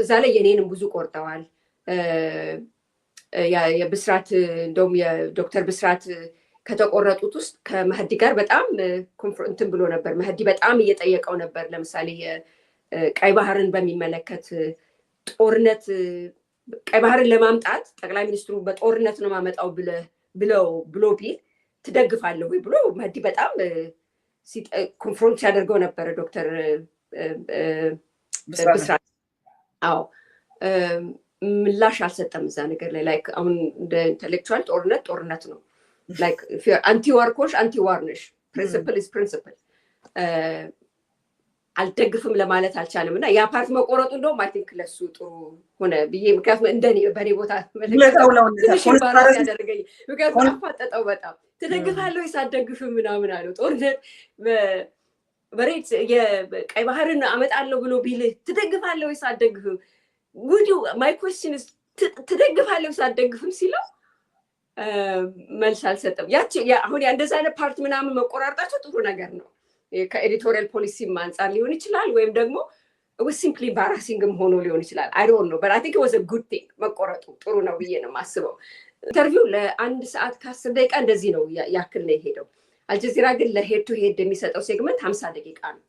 እዛ ላይ የኔንም ብዙ ቆርጠዋል። የብስራት እንደውም የዶክተር ብስራት ከተቆረጡት ውስጥ ከመህዲ ጋር በጣም እንትን ብሎ ነበር። መህዲ በጣም እየጠየቀው ነበር። ለምሳሌ ቀይ ባህርን በሚመለከት ጦርነት ቀይ ባህርን ለማምጣት ጠቅላይ ሚኒስትሩ በጦርነት ነው ማመጣው ብሎ ቢል ትደግፋለህ ወይ ብሎ መህዲ በጣም ኮንፍሮንት ሲያደርገው ነበረ ዶክተር ብስራት። አዎ ምላሽ አልሰጠም እዛ ነገር ላይ። ላይክ አሁን እንደ ኢንተሌክቹዋል ጦርነት ነው። ላይክ አንቲ ዋር ኮሽ አንቲ ዋር ነሽ። ፕሪንሲፕል ኢዝ ፕሪንሲፕል። አልደግፍም ለማለት አልቻለም እና ያ ፓርት መቆረጡ እንደውም አይ ቲንክ ለሱ ጥሩ ሆነ ብዬ ምክንያቱም እንደኔ በኔ ቦታ ትንሽ ባራስ ያደረገኝ ምክንያቱም አፋጠጠው በጣም ትደግፋለህ ወይስ አትደግፍም ምናምን አለው። ጦርነት በሬት የቀይ ባህርን አመጣለሁ ብሎ ቢልህ ትደግፋለህ ወይስ አትደግፍም? would you my question is ትደግፋለህ ወይስ አትደግፍም ሲለው መልስ አልሰጠም። አሁን እንደዛ አይነት ፓርት ምናምን መቆራርጣቸው ጥሩ ነገር ነው። ከኤዲቶሪያል ፖሊሲ አንጻር ሊሆን ይችላል ወይም ደግሞ was simply embarrassing ሆኖ ሊሆን ይችላል። I don't know but I think it was a good thing መቆረጡ ጥሩ ነው ብዬ ነው የማስበው። ኢንተርቪው ለ1 ሰዓት ከ10 ደቂቃ እንደዚህ ነው ያክል ነው የሄደው። አልጀዚራ ግን ለሄድ ቱ ሄድ የሚሰጠው ሴግመንት 50 ደቂቃ ነው።